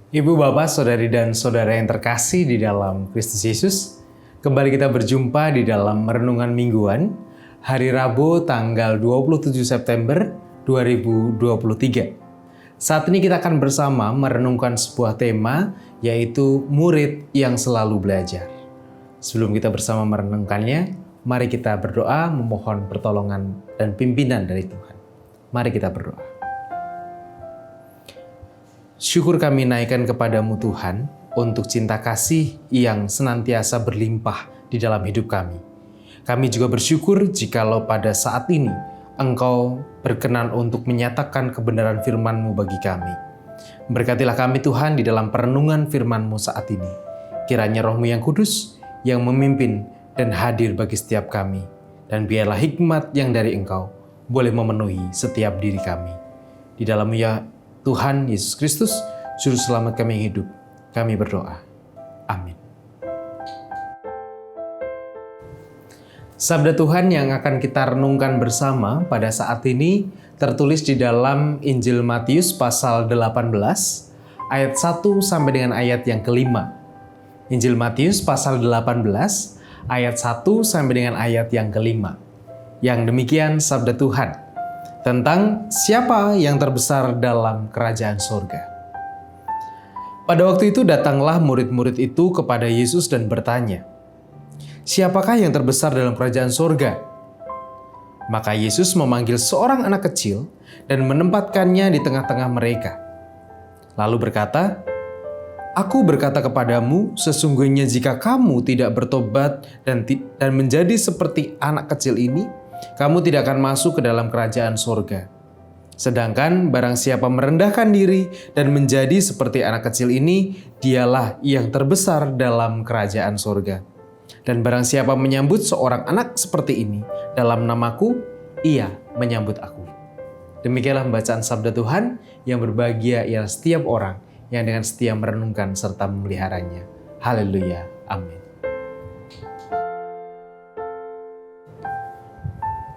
Ibu, Bapak, Saudari dan Saudara yang terkasih di dalam Kristus Yesus, kembali kita berjumpa di dalam Renungan Mingguan, hari Rabu tanggal 27 September 2023. Saat ini kita akan bersama merenungkan sebuah tema, yaitu murid yang selalu belajar. Sebelum kita bersama merenungkannya, mari kita berdoa memohon pertolongan dan pimpinan dari Tuhan. Mari kita berdoa. Syukur kami naikkan kepadamu Tuhan untuk cinta kasih yang senantiasa berlimpah di dalam hidup kami. Kami juga bersyukur jikalau pada saat ini Engkau berkenan untuk menyatakan kebenaran firman-Mu bagi kami. Berkatilah kami Tuhan di dalam perenungan firman-Mu saat ini. Kiranya Roh-Mu yang kudus yang memimpin dan hadir bagi setiap kami. Dan biarlah hikmat yang dari Engkau boleh memenuhi setiap diri kami. Di dalam Tuhan Yesus Kristus, Juru Selamat kami yang hidup, kami berdoa. Amin. Sabda Tuhan yang akan kita renungkan bersama pada saat ini tertulis di dalam Injil Matius pasal 18, ayat 1 sampai dengan ayat yang kelima. Injil Matius pasal 18, ayat 1 sampai dengan ayat yang kelima. Yang demikian sabda Tuhan tentang siapa yang terbesar dalam kerajaan surga. Pada waktu itu datanglah murid-murid itu kepada Yesus dan bertanya, "Siapakah yang terbesar dalam kerajaan surga?" Maka Yesus memanggil seorang anak kecil dan menempatkannya di tengah-tengah mereka. Lalu berkata, "Aku berkata kepadamu, sesungguhnya jika kamu tidak bertobat dan menjadi seperti anak kecil ini, kamu tidak akan masuk ke dalam kerajaan surga. Sedangkan barang siapa merendahkan diri dan menjadi seperti anak kecil ini, dialah yang terbesar dalam kerajaan surga. Dan barang siapa menyambut seorang anak seperti ini dalam namaku, ia menyambut aku." Demikianlah pembacaan sabda Tuhan. Yang berbahagia ialah setiap orang yang dengan setia merenungkan serta memeliharanya. Haleluya. Amin.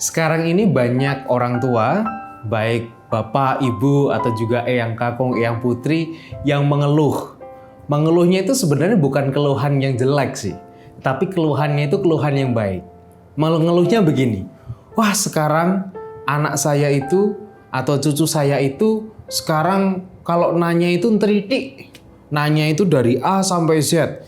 Sekarang ini banyak orang tua, baik bapak, ibu, atau juga eyang kakung, eyang putri yang mengeluh. Mengeluhnya itu sebenarnya bukan keluhan yang jelek sih, tapi keluhannya itu keluhan yang baik. Mengeluhnya begini, "Wah, sekarang anak saya itu atau cucu saya itu sekarang kalau nanya itu teritik. Nanya itu dari A sampai Z.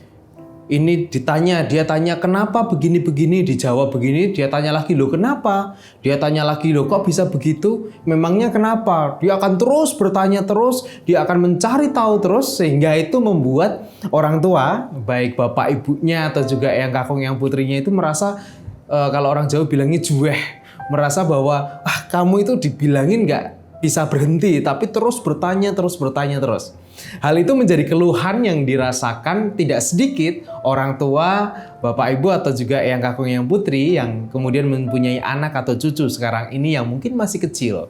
Ini dia tanya kenapa begini-begini, dijawab begini, dia tanya lagi, loh kenapa? Dia tanya lagi, loh kok bisa begitu? Memangnya kenapa?" Dia akan terus bertanya terus, dia akan mencari tahu terus, sehingga itu membuat orang tua, baik bapak ibunya atau juga eyang kakung yang putrinya itu merasa, kalau orang Jawa bilangnya juweh, merasa bahwa kamu itu dibilangin nggak bisa berhenti, tapi terus bertanya terus. Hal itu menjadi keluhan yang dirasakan tidak sedikit orang tua, bapak ibu atau juga eyang kakung yang putri yang kemudian mempunyai anak atau cucu sekarang ini yang mungkin masih kecil.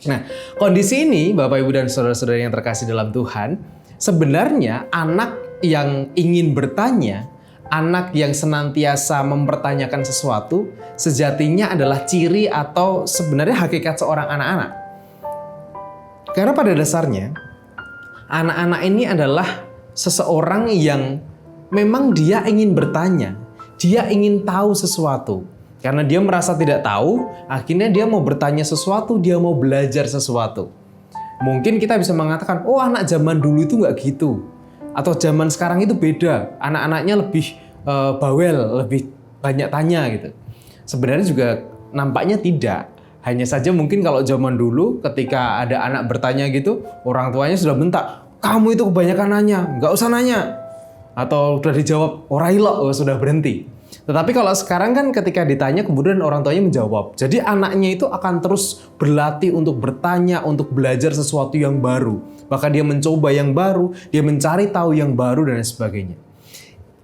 Nah, kondisi ini Bapak Ibu dan saudara-saudara yang terkasih dalam Tuhan, sebenarnya anak yang ingin bertanya, anak yang senantiasa mempertanyakan sesuatu, sejatinya adalah ciri atau sebenarnya hakikat seorang anak-anak. Karena pada dasarnya, anak-anak ini adalah seseorang yang memang dia ingin bertanya, dia ingin tahu sesuatu. Karena dia merasa tidak tahu, akhirnya dia mau bertanya sesuatu, dia mau belajar sesuatu. Mungkin kita bisa mengatakan, oh anak zaman dulu itu nggak gitu. Atau zaman sekarang itu beda, anak-anaknya lebih bawel, lebih banyak tanya gitu. Sebenarnya juga nampaknya tidak. Hanya saja mungkin kalau zaman dulu ketika ada anak bertanya gitu, orang tuanya sudah bentak, "Kamu itu kebanyakan nanya, nggak usah nanya." Atau udah dijawab, "Ora ilok," sudah berhenti. Tetapi kalau sekarang kan ketika ditanya kemudian orang tuanya menjawab. Jadi anaknya itu akan terus berlatih untuk bertanya, untuk belajar sesuatu yang baru. Bahkan dia mencoba yang baru, dia mencari tahu yang baru dan sebagainya.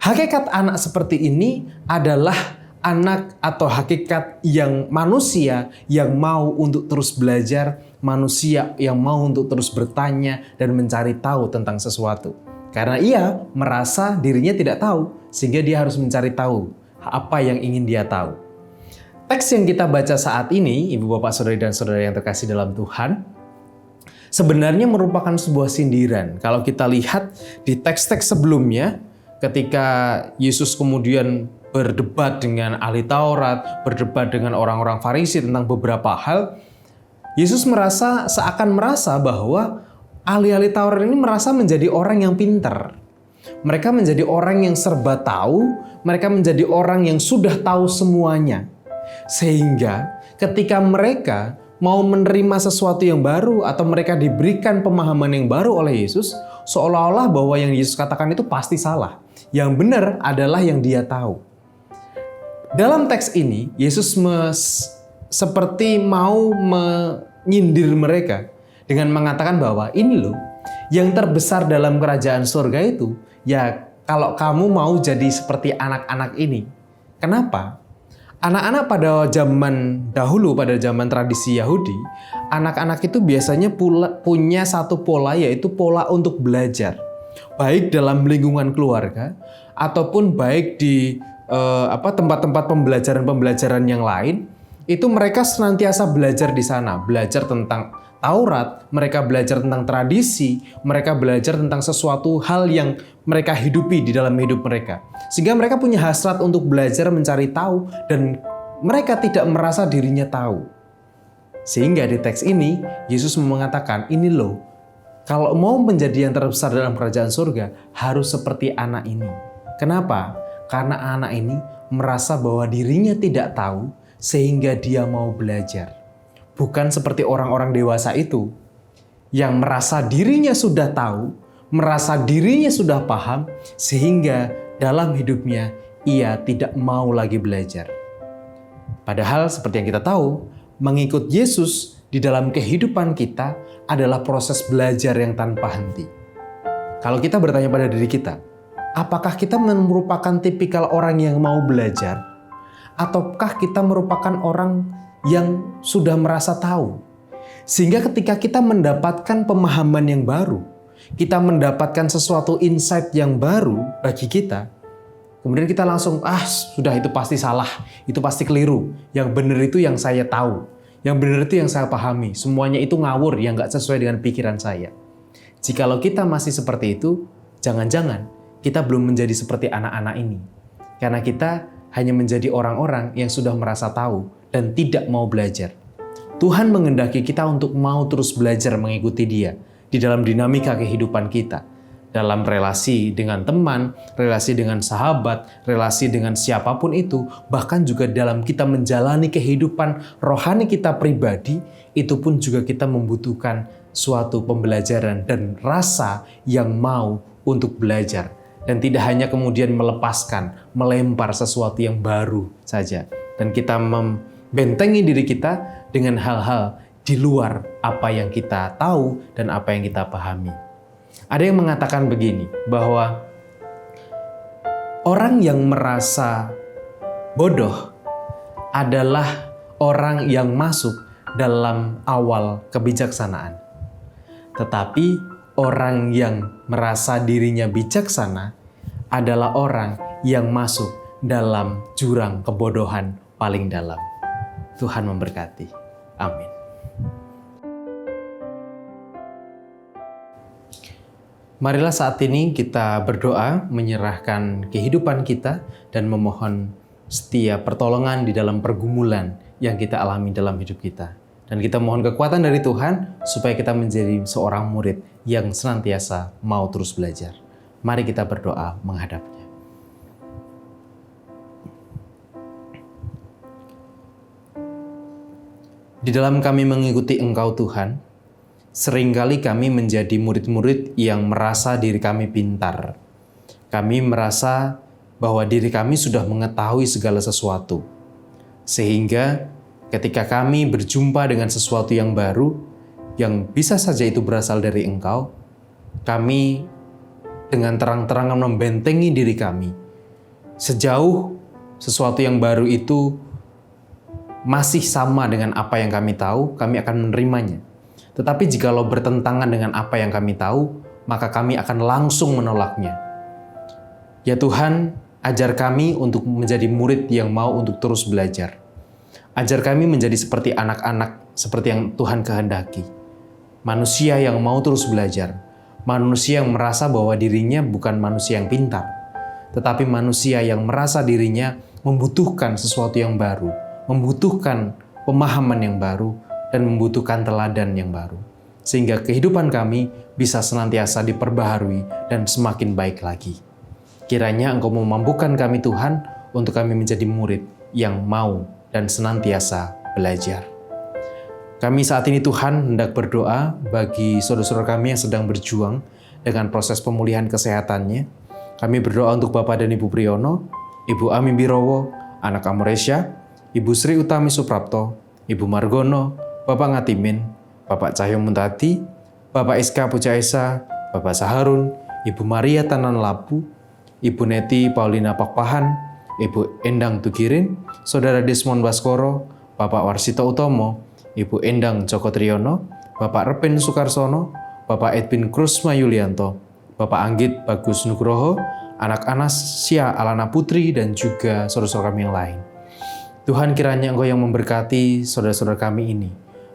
Hakikat anak seperti ini adalah anak atau hakikat yang manusia yang mau untuk terus belajar, manusia yang mau untuk terus bertanya dan mencari tahu tentang sesuatu. Karena ia merasa dirinya tidak tahu, sehingga dia harus mencari tahu apa yang ingin dia tahu. Teks yang kita baca saat ini, Ibu Bapak Saudari dan Saudara yang terkasih dalam Tuhan, sebenarnya merupakan sebuah sindiran. Kalau kita lihat di teks-teks sebelumnya, ketika Yesus kemudian berdebat dengan ahli Taurat, berdebat dengan orang-orang Farisi tentang beberapa hal, Yesus seakan merasa bahwa ahli-ahli Taurat ini merasa menjadi orang yang pintar. Mereka menjadi orang yang serba tahu, mereka menjadi orang yang sudah tahu semuanya. Sehingga ketika mereka mau menerima sesuatu yang baru atau mereka diberikan pemahaman yang baru oleh Yesus, seolah-olah bahwa yang Yesus katakan itu pasti salah. Yang benar adalah yang dia tahu. Dalam teks ini, Yesus seperti mau menyindir mereka dengan mengatakan bahwa ini loh, yang terbesar dalam kerajaan surga itu, ya kalau kamu mau jadi seperti anak-anak ini. Kenapa? Anak-anak pada zaman dahulu, pada zaman tradisi Yahudi, anak-anak itu biasanya punya satu pola, yaitu pola untuk belajar. Baik dalam lingkungan keluarga, ataupun baik di tempat-tempat pembelajaran yang lain, itu mereka senantiasa belajar di sana. Belajar tentang Taurat, mereka belajar tentang tradisi, mereka belajar tentang sesuatu hal yang mereka hidupi di dalam hidup mereka. Sehingga mereka punya hasrat untuk belajar, mencari tahu, dan mereka tidak merasa dirinya tahu. Sehingga di teks ini, Yesus mengatakan, ini loh, kalau mau menjadi yang terbesar dalam kerajaan surga, harus seperti anak ini. Kenapa? Karena anak ini merasa bahwa dirinya tidak tahu, sehingga dia mau belajar. Bukan seperti orang-orang dewasa itu yang merasa dirinya sudah tahu, merasa dirinya sudah paham, sehingga dalam hidupnya ia tidak mau lagi belajar. Padahal seperti yang kita tahu, mengikut Yesus di dalam kehidupan kita adalah proses belajar yang tanpa henti. Kalau kita bertanya pada diri kita, apakah kita merupakan tipikal orang yang mau belajar? Ataukah kita merupakan orang yang sudah merasa tahu? Sehingga ketika kita mendapatkan pemahaman yang baru, kita mendapatkan sesuatu insight yang baru bagi kita, kemudian kita langsung, sudah itu pasti salah, itu pasti keliru. Yang benar itu yang saya tahu, yang benar itu yang saya pahami. Semuanya itu ngawur, yang nggak sesuai dengan pikiran saya. Jikalau kita masih seperti itu, jangan-jangan kita belum menjadi seperti anak-anak ini. Karena kita hanya menjadi orang-orang yang sudah merasa tahu dan tidak mau belajar. Tuhan menghendaki kita untuk mau terus belajar mengikuti Dia di dalam dinamika kehidupan kita. Dalam relasi dengan teman, relasi dengan sahabat, relasi dengan siapapun itu, bahkan juga dalam kita menjalani kehidupan rohani kita pribadi, itu pun juga kita membutuhkan suatu pembelajaran dan rasa yang mau untuk belajar. Dan tidak hanya kemudian melepaskan, melempar sesuatu yang baru saja. Dan kita membentengi diri kita dengan hal-hal di luar apa yang kita tahu dan apa yang kita pahami. Ada yang mengatakan begini, bahwa orang yang merasa bodoh adalah orang yang masuk dalam awal kebijaksanaan. Tetapi orang yang merasa dirinya bijaksana adalah orang yang masuk dalam jurang kebodohan paling dalam. Tuhan memberkati. Amin. Marilah saat ini kita berdoa, menyerahkan kehidupan kita dan memohon setiap pertolongan di dalam pergumulan yang kita alami dalam hidup kita. Dan kita mohon kekuatan dari Tuhan supaya kita menjadi seorang murid yang senantiasa mau terus belajar. Mari kita berdoa menghadapnya. Di dalam kami mengikuti Engkau Tuhan, seringkali kami menjadi murid-murid yang merasa diri kami pintar. Kami merasa bahwa diri kami sudah mengetahui segala sesuatu. Sehingga ketika kami berjumpa dengan sesuatu yang baru, yang bisa saja itu berasal dari Engkau, kami dengan terang-terangan membentengi diri kami. Sejauh sesuatu yang baru itu masih sama dengan apa yang kami tahu, kami akan menerimanya. Tetapi jikalau bertentangan dengan apa yang kami tahu, maka kami akan langsung menolaknya. Ya Tuhan, ajar kami untuk menjadi murid yang mau untuk terus belajar. Ajar kami menjadi seperti anak-anak, seperti yang Tuhan kehendaki. manusia yang mau terus belajar, manusia yang merasa bahwa dirinya bukan manusia yang pintar, tetapi manusia yang merasa dirinya membutuhkan sesuatu yang baru, membutuhkan pemahaman yang baru, dan membutuhkan teladan yang baru. Sehingga kehidupan kami bisa senantiasa diperbaharui dan semakin baik lagi. Kiranya Engkau memampukan kami Tuhan untuk kami menjadi murid yang mau dan senantiasa belajar. Kami saat ini Tuhan hendak berdoa bagi saudara-saudara kami yang sedang berjuang dengan proses pemulihan kesehatannya. Kami berdoa untuk Bapak dan Ibu Priyono, Ibu Ami Birowo, anak Amoresya, Ibu Sri Utami Suprapto, Ibu Margono, Bapak Ngatimin, Bapak Cahyo Muntati, Bapak Iska Pujaesa, Bapak Saharun, Ibu Maria Tanan Lapu, Ibu Neti Paulina Pakpahan, Ibu Endang Tugirin, Saudara Desmond Baskoro, Bapak Warsito Utomo, Ibu Endang Joko Triyono, Bapak Repin Sukarsono, Bapak Edwin Krusma Yulianto, Bapak Anggit Bagus Nugroho, anak Anasia Alana Putri, dan juga saudara-saudara kami yang lain. Tuhan, kiranya Engkau yang memberkati saudara-saudara kami ini.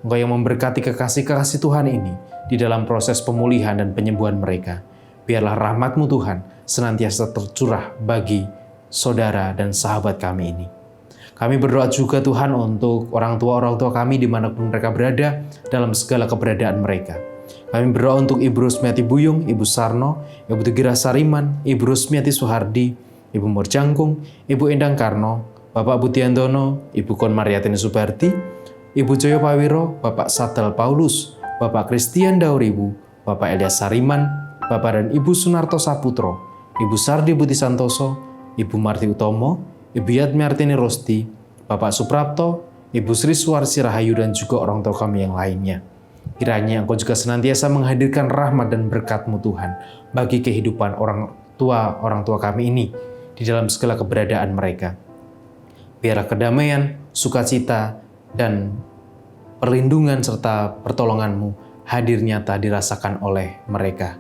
Engkau yang memberkati kekasih-kekasih Tuhan ini di dalam proses pemulihan dan penyembuhan mereka. Biarlah rahmat-Mu Tuhan senantiasa tercurah bagi saudara dan sahabat kami ini. Kami berdoa juga Tuhan untuk orang tua kami dimanapun mereka berada dalam segala keberadaan mereka. Kami berdoa untuk Ibu Rusmiati Buyung, Ibu Sarno, Ibu Tegira Sariman, Ibu Rusmiati Suhardi, Ibu Morjangkung, Ibu Endang Karno, Bapak Butiandono, Ibu Kon Mariatini Subarti, Ibu Joyo Pawiro, Bapak Satel Paulus, Bapak Christian Dauribu, Bapak Elias Sariman, Bapak dan Ibu Sunarto Saputro, Ibu Sardi Budi Santoso, Ibu Marti Utomo, Ibu Yatmi Artini Rosti, Bapak Suprapto, Ibu Sri Suwarsi Rahayu, dan juga orang tua kami yang lainnya. Kiranya Engkau juga senantiasa menghadirkan rahmat dan berkat-Mu Tuhan bagi kehidupan orang tua kami ini di dalam segala keberadaan mereka. Biarlah kedamaian, sukacita, dan perlindungan serta pertolongan-Mu hadir nyata dirasakan oleh mereka.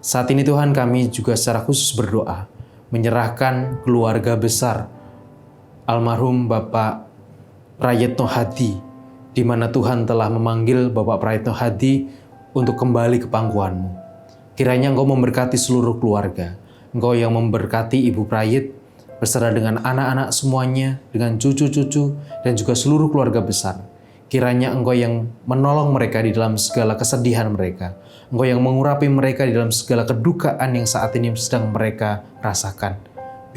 Saat ini Tuhan, kami juga secara khusus berdoa menyerahkan keluarga besar almarhum Bapak Prayitno Hadi, di mana Tuhan telah memanggil Bapak Prayitno Hadi untuk kembali ke pangkuan-Mu. Kiranya Engkau memberkati seluruh keluarga, Engkau yang memberkati Ibu Prayit beserta dengan anak-anak semuanya, dengan cucu-cucu, dan juga seluruh keluarga besar. Kiranya Engkau yang menolong mereka di dalam segala kesedihan mereka. Engkau yang mengurapi mereka di dalam segala kedukaan yang saat ini sedang mereka rasakan.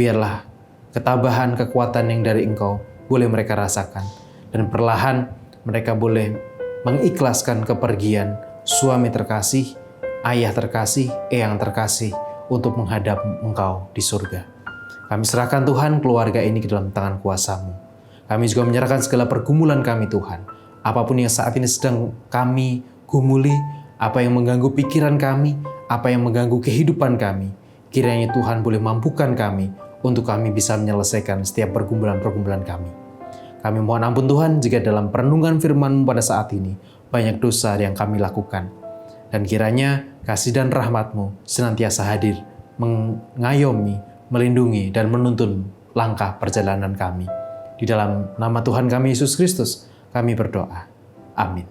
Biarlah ketabahan, kekuatan yang dari Engkau boleh mereka rasakan. Dan perlahan mereka boleh mengikhlaskan kepergian suami terkasih, ayah terkasih, eyang terkasih untuk menghadap Engkau di surga. Kami serahkan Tuhan keluarga ini ke dalam tangan kuasa-Mu. Kami juga menyerahkan segala pergumulan kami Tuhan. Apapun yang saat ini sedang kami gumuli, apa yang mengganggu pikiran kami, apa yang mengganggu kehidupan kami, kiranya Tuhan boleh mampukan kami untuk kami bisa menyelesaikan setiap pergumulan-pergumulan kami. Kami mohon ampun Tuhan jika dalam perenungan firman-Mu pada saat ini banyak dosa yang kami lakukan. Dan kiranya kasih dan rahmat-Mu senantiasa hadir, mengayomi, melindungi, dan menuntun langkah perjalanan kami. Di dalam nama Tuhan kami Yesus Kristus, kami berdoa. Amin.